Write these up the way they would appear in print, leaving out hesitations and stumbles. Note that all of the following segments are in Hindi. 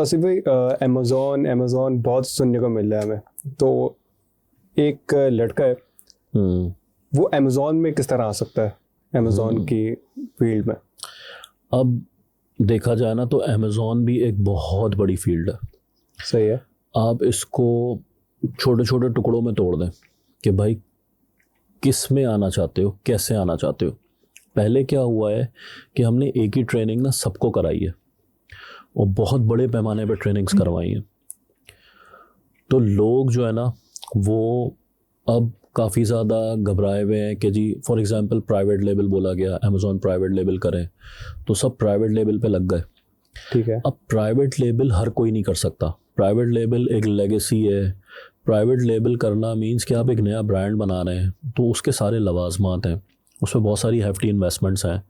आसिफ भाई, अमेज़ॉन बहुत सुनने को मिल रहा है हमें। तो एक लड़का है, वो अमेज़ॉन में किस तरह आ सकता है, अमेज़ॉन की फील्ड में? अब देखा जाए ना तो अमेज़ॉन भी एक बहुत बड़ी फील्ड है। सही है। आप इसको छोटे छोटे टुकड़ों में तोड़ दें कि भाई किस में आना चाहते हो, कैसे आना चाहते हो। पहले क्या हुआ है कि हमने एक ही ट्रेनिंग ना सबको कराई है और बहुत बड़े पैमाने पर ट्रेनिंग्स करवाई हैं। तो लोग जो है ना वो अब काफ़ी ज़्यादा घबराए हुए हैं कि जी फॉर एग्जांपल प्राइवेट लेबल बोला गया, अमेज़ॉन प्राइवेट लेबल करें, तो सब प्राइवेट लेबल पे लग गए। ठीक है। अब प्राइवेट लेबल हर कोई नहीं कर सकता। प्राइवेट लेबल एक लेगेसी है। प्राइवेट लेबल करना मीन्स कि आप एक नया ब्रांड बना रहे हैं, तो उसके सारे लवाजमात हैं, उसमें बहुत सारी हैफ्टी इन्वेस्टमेंट्स हैं,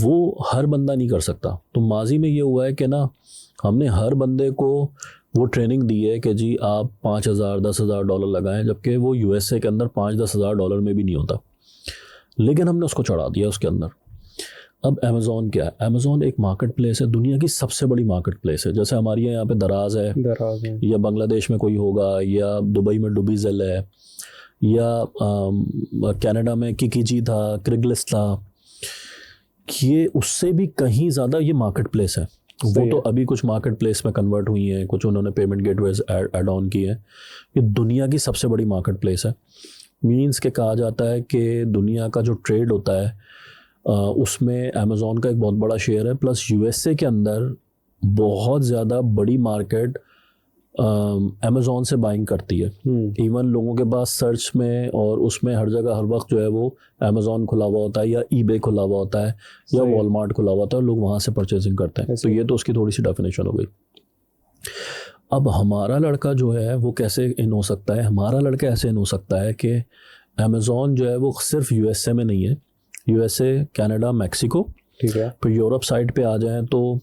वो हर बंदा नहीं कर सकता। तो माजी में ये हुआ है कि ना हमने हर बंदे को वो ट्रेनिंग दी है कि जी आप 5,000 10,000 डॉलर लगाएं, जबकि वो यूएसए के अंदर 5-10 हज़ार डॉलर में भी नहीं होता, लेकिन हमने उसको चढ़ा दिया उसके अंदर। अब अमेज़ॉन क्या है? अमेज़ॉन एक मार्केट प्लेस है, दुनिया की सबसे बड़ी मार्केट प्लेस है। जैसे हमारे यहाँ पे दराज है, या बांग्लादेश में कोई होगा, या दुबई में डुबीज़ल है, या कनाडा में किकीजी था, क्रिगलिस्ट था, ये उससे भी कहीं ज़्यादा ये मार्केट प्लेस है। वो तो अभी कुछ मार्केट प्लेस में कन्वर्ट हुई हैं, कुछ उन्होंने पेमेंट गेटवेज ऐड ऑन किए हैं। ये दुनिया की सबसे बड़ी मार्केट प्लेस है। मीन्स के कहा जाता है कि दुनिया का जो ट्रेड होता है उसमें अमेज़ॉन का एक बहुत बड़ा शेयर है। प्लस यूएसए के अंदर बहुत ज़्यादा बड़ी मार्केट अमेज़ॉन से बाइंग करती है। इवन लोगों के पास सर्च में और उसमें हर जगह हर वक्त जो है वो अमेज़ॉन खुला हुआ होता है, या ईबे खुला हुआ होता है, या वॉलमार्ट खुला हुआ होता है, लोग वहाँ से परचेजिंग करते हैं। तो ये तो उसकी थोड़ी सी डेफिनेशन हो गई। अब हमारा लड़का जो है वो कैसे इन हो सकता है? हमारा लड़का ऐसे इन हो सकता है कि अमेज़ॉन जो है वो सिर्फ यूएसए में नहीं है, यूएसए, कनाडा, मैक्सिको, ठीक है, फिर यूरोप साइड पे आ जाएं तो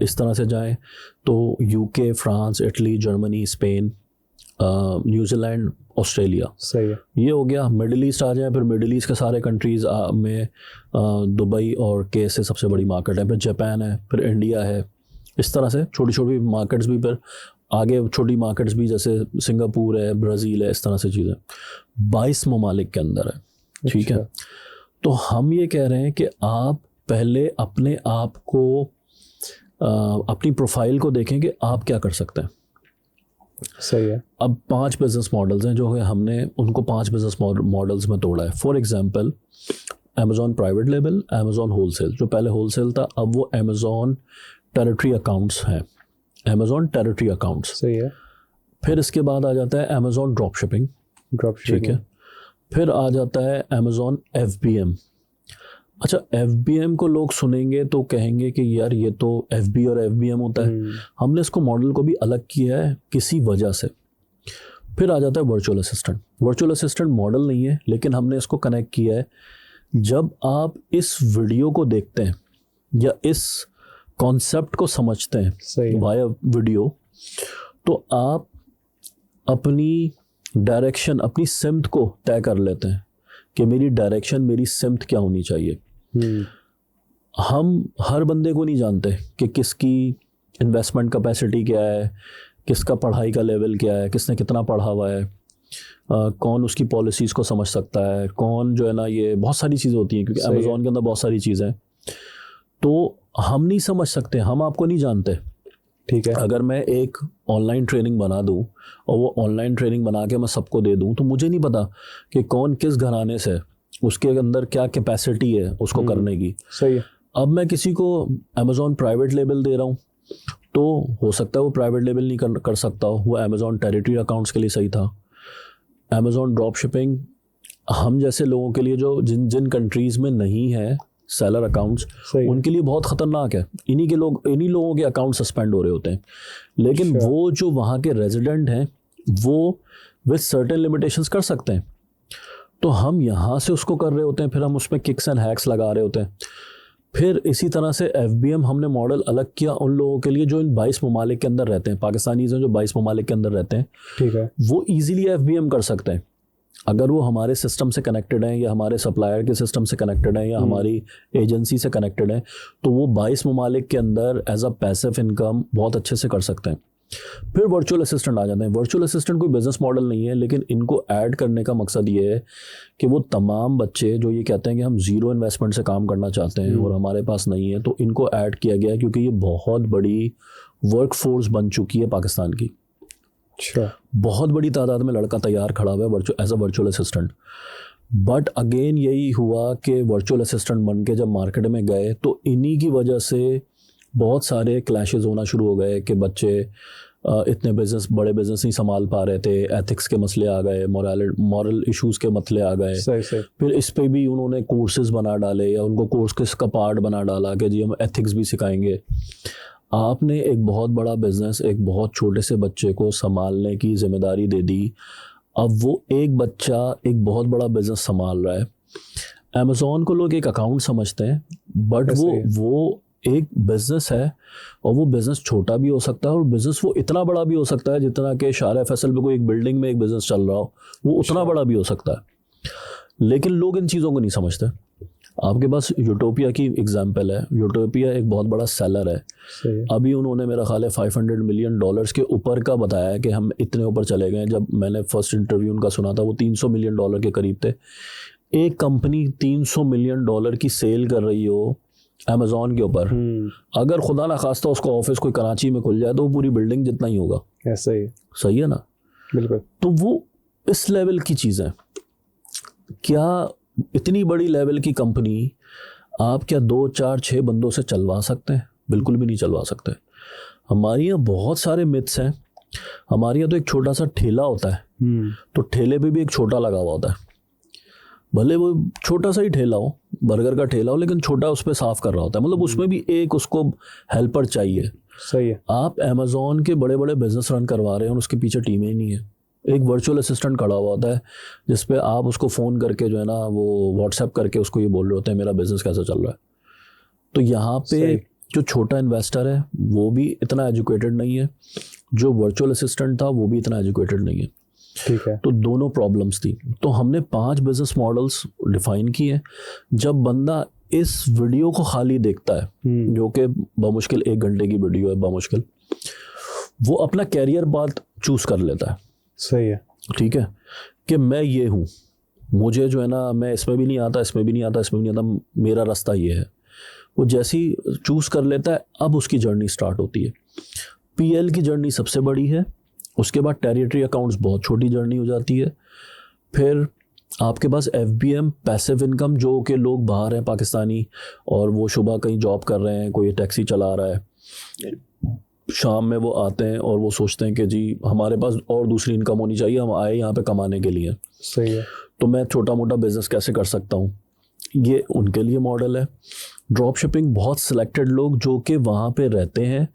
इस तरह से जाएं तो UK, France, Italy, Germany, Spain, New Zealand, Australia. सही है। ये हो गया। मिडिल ईस्ट आ जाए, फिर मिडिल ईस्ट के सारे कंट्रीज़ में दुबई और के से सबसे बड़ी मार्केट है, फिर जापान है, फिर इंडिया है। इस तरह से छोटी छोटी मार्केट्स भी, फिर आगे छोटी मार्केट्स भी जैसे सिंगापुर है, ब्राज़ील है, इस तरह से चीज़ें 22 ममालिक के अंदर है। ठीक है। तो हम ये कह रहे हैं कि आप पहले अपने आप को अपनी प्रोफाइल को देखें कि आप क्या कर सकते हैं। सही है। अब 5 बिजनेस मॉडल्स हैं जो है, हमने उनको 5 बिजनेस मॉडल्स में तोड़ा है। For example Amazon private label, Amazon wholesale. जो पहले होलसेल था अब वो अमेज़ॉन टेरिटरी अकाउंट्स हैं, अमेज़ॉन टेरिटरी अकाउंट्स। सही है। फिर इसके बाद आ जाता है अमेज़ॉन ड्रॉप शिपिंग। ठीक है। फिर आ जाता है अमेज़ॉन FBM। अच्छा, FBM को लोग सुनेंगे तो कहेंगे कि यार ये तो FB और FBM होता है। हमने इसको मॉडल को भी अलग किया है किसी वजह से। फिर आ जाता है virtual assistant. Virtual assistant model नहीं है, लेकिन हमने इसको कनेक्ट किया है। जब आप इस वीडियो को देखते हैं या इस कॉन्सेप्ट को समझते हैं वाया वीडियो, तो आप अपनी डायरेक्शन, अपनी सिमत को तय कर लेते हैं कि मेरी डायरेक्शन, मेरी सिमत क्या होनी चाहिए। हम हर बंदे को नहीं जानते कि किसकी इन्वेस्टमेंट कैपेसिटी क्या है, किसका पढ़ाई का लेवल क्या है, किसने कितना पढ़ा हुआ है, कौन उसकी पॉलिसीज़ को समझ सकता है, कौन जो है ना, ये बहुत सारी चीज़ें होती हैं क्योंकि अमेज़ॉन के अंदर बहुत सारी चीज़ें हैं। तो हम नहीं समझ सकते, हम आपको नहीं जानते। ठीक है। अगर मैं एक ऑनलाइन ट्रेनिंग बना दूं और वो ऑनलाइन ट्रेनिंग बना के मैं सबको दे दूं, तो मुझे नहीं पता कि कौन किस घराने से, उसके अंदर क्या कैपेसिटी है उसको करने की। सही है। अब मैं किसी को अमेज़ॉन प्राइवेट लेबल दे रहा हूं, तो हो सकता है वो प्राइवेट लेबल नहीं कर सकता हो, वो अमेज़ॉन टेरिटरी अकाउंट्स के लिए सही था। अमेज़ॉन ड्रॉप शिपिंग हम जैसे लोगों के लिए जो जिन कंट्रीज़ में नहीं है सेलर अकाउंट्स, उनके लिए बहुत ख़तरनाक है। इन्हीं लोगों के अकाउंट सस्पेंड हो रहे होते हैं। लेकिन वो जो वहाँ के रेजिडेंट हैं वो विद सर्टेन लिमिटेशंस कर सकते हैं। तो हम यहाँ से उसको कर रहे होते हैं, फिर हम उसमें किक्स एंड हैक्स लगा रहे होते हैं। फिर इसी तरह से FBM हमने मॉडल अलग किया उन लोगों के लिए जो इन 22 ममालिक के अंदर रहते हैं। पाकिस्तानीज़ हैं जो 22 ममालिक के अंदर रहते हैं, ठीक है, वो ईजिली FBM कर सकते हैं। अगर वो हमारे सिस्टम से कनेक्टेड हैं या हमारे सप्लायर के सिस्टम से कनेक्टेड हैं या हमारी एजेंसी से कनेक्टेड हैं, तो वो 22 ममालिक के अंदर एज अ पैसिव इनकम बहुत अच्छे से कर सकते हैं। फिर वर्चुअल असिस्टेंट आ जाते हैं। वर्चुअल असिस्टेंट कोई बिजनेस मॉडल नहीं है, लेकिन इनको ऐड करने का मकसद ये है कि वो तमाम बच्चे जो ये कहते हैं कि हम ज़ीरो इन्वेस्टमेंट से काम करना चाहते हैं और हमारे पास नहीं है, तो इनको ऐड किया गया क्योंकि ये बहुत बड़ी वर्क फोर्स बन चुकी है पाकिस्तान की। अच्छा, बहुत बड़ी तादाद में लड़का तैयार खड़ा हुआ है as a virtual assistant. But again यही हुआ कि वर्चुअल असिस्टेंट बन के जब मार्केट में गए तो इन्हीं की वजह से बहुत सारे क्लैशेस होना शुरू हो गए कि बच्चे इतने बड़े बिजनेस नहीं संभाल पा रहे थे, एथिक्स के मसले आ गए, मॉरल इश्यूज के मसले आ गए। सही। फिर इस पे भी उन्होंने कोर्सेज बना डाले या उनको कोर्स का पार्ट बना डाला कि जी हम एथिक्स भी सिखाएंगे। आपने एक बहुत बड़ा बिजनेस एक बहुत छोटे से बच्चे को संभालने की जिम्मेदारी दे दी। अब वो एक बच्चा एक बहुत बड़ा बिजनेस संभाल रहा है। अमेज़ॉन को लोग एक अकाउंट समझते हैं, बट वो एक बिजनेस है और वो बिजनेस छोटा भी हो सकता है और बिजनेस वो इतना बड़ा भी हो सकता है जितना कि शारा फैसल पे कोई एक बिल्डिंग में एक बिजनेस चल रहा हो, वो उतना बड़ा भी हो सकता है। लेकिन लोग इन चीज़ों को नहीं समझते। आपके पास यूटोपिया की एग्जांपल है। यूटोपिया एक बहुत बड़ा सेलर है। अभी उन्होंने मेरा ख्याल है $500 मिलियन के ऊपर का बताया है कि हम इतने ऊपर चले गए। जब मैंने फर्स्ट इंटरव्यू उनका सुना था वो $300 मिलियन के करीब थे। एक कंपनी $300 मिलियन की सेल कर रही हो अमेज़ॉन के ऊपर, अगर खुदा ना खास्ता उसका ऑफिस कोई कराची में खुल जाए तो वो पूरी बिल्डिंग जितना ही होगा। ऐसा ही, सही है ना? बिल्कुल। तो वो इस लेवल की चीज़ें, क्या इतनी बड़ी लेवल की कंपनी आप क्या 2, 4, 6 बंदों से चलवा सकते हैं? बिल्कुल भी नहीं चलवा सकते। हमारे यहाँ बहुत सारे मिथ्स हैं। हमारे यहाँ तो एक छोटा सा ठेला होता है, तो ठेले पे भी एक छोटा लगा हुआ होता है। भले वो छोटा सा ही ठेला हो, बर्गर का ठेला हो, लेकिन छोटा उस पर साफ कर रहा होता है। मतलब उसमें भी एक उसको हेल्पर चाहिए। सही है। आप अमेज़ॉन के बड़े बड़े बिजनेस रन करवा रहे हैं और उसके पीछे टीमें ही नहीं है। एक वर्चुअल असिस्टेंट खड़ा हुआ होता है जिस पे आप उसको फ़ोन करके जो है ना वो व्हाट्सएप करके उसको ये बोल रहे होते हैं मेरा बिजनेस कैसा चल रहा है। तो यहाँ पे जो छोटा इन्वेस्टर है वो भी इतना एजुकेटेड नहीं है, जो वर्चुअल असिस्टेंट था वो भी इतना एजुकेटेड नहीं है। ठीक है। तो दोनों प्रॉब्लम्स थी। तो हमने 5 बिजनेस मॉडल्स डिफाइन किए। जब बंदा इस वीडियो को खाली देखता है, जो कि बमुश्किल 1 घंटे की वीडियो है, बमुश्किल, वो अपना कैरियर बात चूज कर लेता है। सही है। ठीक है, कि मैं ये हूँ, मुझे जो है ना मैं इसमें भी नहीं आता, इसमें भी नहीं आता, इसमें भी नहीं आता, मेरा रास्ता ये है। वो जैसे ही चूज कर लेता है, अब उसकी जर्नी स्टार्ट होती है। पीएल की जर्नी सबसे बड़ी है, उसके बाद टेरिटरी अकाउंट्स बहुत छोटी जर्नी हो जाती है। फिर आपके पास एफबीएम पैसिव इनकम, जो कि लोग बाहर हैं पाकिस्तानी और वो सुबह कहीं जॉब कर रहे हैं, कोई टैक्सी चला रहा है, शाम में वो आते हैं और वो सोचते हैं कि जी हमारे पास और दूसरी इनकम होनी चाहिए, हम आए यहाँ पे कमाने के लिए। सही है। तो मैं छोटा मोटा बिजनेस कैसे कर सकता हूँ, ये उनके लिए मॉडल है। ड्रॉप शिपिंग बहुत सिलेक्टेड लोग जो कि वहाँ पे रहते हैं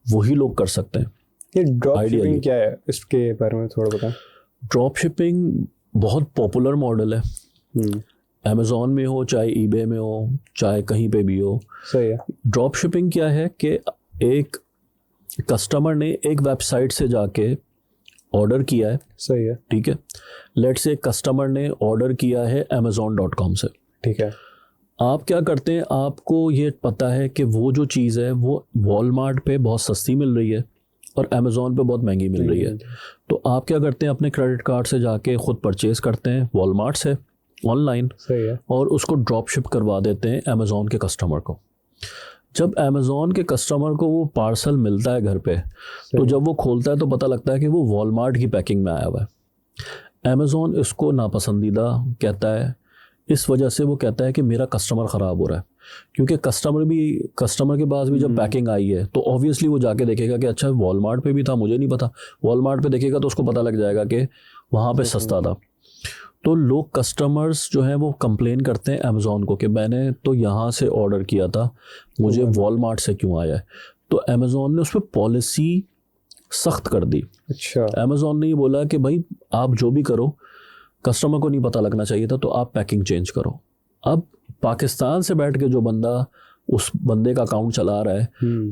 वही लोग कर सकते हैं। ये ड्रॉप शिपिंग क्या है, इसके बारे में थोड़ा बताएं। ड्रॉप शिपिंग बहुत पॉपुलर मॉडल है। अमेज़ॉन में हो, चाहे ईबे में हो, चाहे कहीं पे भी हो। सही है। ड्रॉप शिपिंग क्या है कि एक कस्टमर ने एक वेबसाइट से जाके ऑर्डर किया है। सही है। ठीक है, लेट्स से कस्टमर ने ऑर्डर किया है amazon.com से। ठीक है। आप क्या करते हैं, आपको ये पता है कि वो जो चीज़ है वो वॉलमार्ट पे बहुत सस्ती मिल रही है और अमेज़ॉन पे बहुत महंगी मिल रही है। तो आप क्या करते हैं, अपने क्रेडिट कार्ड से जाके खुद परचेज करते हैं वॉलमार्ट से ऑनलाइन। सही है। और उसको ड्रॉप शिप करवा देते हैं अमेज़ॉन के कस्टमर को। जब अमेज़ॉन के कस्टमर को वो पार्सल मिलता है घर पे, तो जब वो खोलता है तो पता लगता है कि वो वॉलमार्ट की पैकिंग में आया हुआ है। अमेज़ॉन इसको नापसंदीदा कहता है। इस वजह से वो कहता है कि मेरा कस्टमर ख़राब हो रहा है, क्योंकि कस्टमर के पास भी जब पैकिंग आई है तो ऑब्वियसली वो जाके देखेगा कि अच्छा वॉलमार्ट पे भी था, मुझे नहीं पता। वॉलमार्ट पे देखेगा तो उसको पता लग जाएगा कि वहाँ पे सस्ता था। तो लोग कस्टमर्स जो हैं वो कंप्लेन करते हैं अमेज़ॉन को कि मैंने तो यहाँ से ऑर्डर किया था, मुझे वॉलमार्ट से क्यों आया है। तो अमेज़ॉन ने उस पर पॉलिसी सख्त कर दी। अच्छा। अमेज़ॉन ने ये बोला कि भाई आप जो भी करो, कस्टमर को नहीं पता लगना चाहिए था, तो आप पैकिंग चेंज करो। अब पाकिस्तान से बैठ के जो बंदा उस बंदे का अकाउंट चला रहा है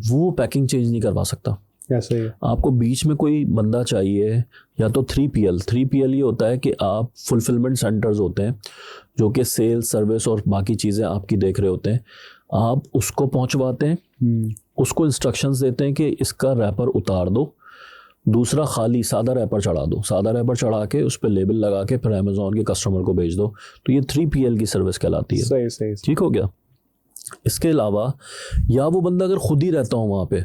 वो पैकिंग चेंज नहीं करवा सकता। ऐसे ही है। आपको बीच में कोई बंदा चाहिए, या तो 3PL ये होता है कि आप फुलफिलमेंट सेंटर्स होते हैं जो कि सेल्स, सर्विस और बाकी चीज़ें आपकी देख रहे होते हैं। आप उसको पहुंचवाते हैं, उसको इंस्ट्रक्शंस देते हैं कि इसका रैपर उतार दो, दूसरा खाली सादा रैपर चढ़ा दो, सादा रैपर चढ़ा के उस पर लेबल लगा के फिर अमेज़ॉन के कस्टमर को भेज दो। तो ये 3PL की सर्विस कहलाती है। सही सही। ठीक हो गया। इसके अलावा या वो बंदा अगर खुद ही रहता हो वहाँ पे,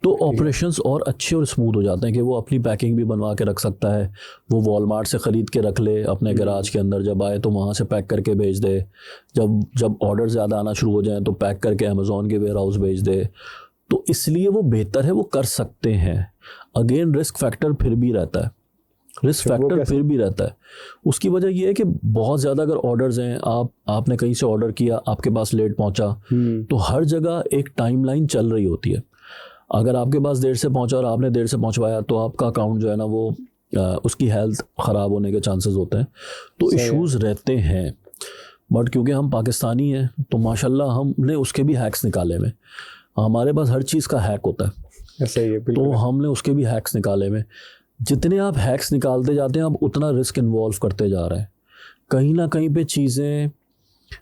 तो ऑपरेशंस और अच्छे और स्मूथ हो जाते हैं कि वो अपनी पैकिंग भी बनवा के रख सकता है। वो वॉलमार्ट से ख़रीद के रख ले अपने गैराज के अंदर, जब आए तो वहाँ से पैक करके भेज दे। जब ऑर्डर ज़्यादा आना शुरू हो जाए तो पैक करके अमेज़ॉन के वेयर हाउस भेज दे। तो इसलिए वो बेहतर है, वो कर सकते हैं। अगेन रिस्क फैक्टर फिर भी रहता है, उसकी वजह ये है कि बहुत ज़्यादा अगर ऑर्डर्स हैं, आपने कहीं से ऑर्डर किया, आपके पास लेट पहुंचा, तो हर जगह एक टाइमलाइन चल रही होती है। अगर आपके पास देर से पहुंचा और आपने देर से पहुंचवाया तो आपका अकाउंट जो है ना वो उसकी हेल्थ ख़राब होने के चांसेस होते हैं। तो इश्यूज़ रहते हैं, बट क्योंकि हम पाकिस्तानी हैं तो माशाल्लाह हमने उसके भी हैक्स निकाले में। हमारे पास हर चीज़ का हैक होता है, सही है, तो हमने उसके भी हैक्स निकाले में। जितने आप हैक्स निकालते जाते हैं आप उतना रिस्क इन्वॉल्व करते जा रहे हैं। कहीं ना कहीं पे चीज़ें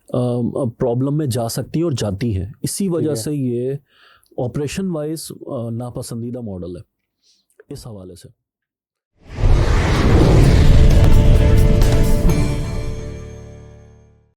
प्रॉब्लम में जा सकती हैं और जाती हैं। इसी वजह से ये ऑपरेशन वाइज नापसंदीदा मॉडल है इस हवाले से।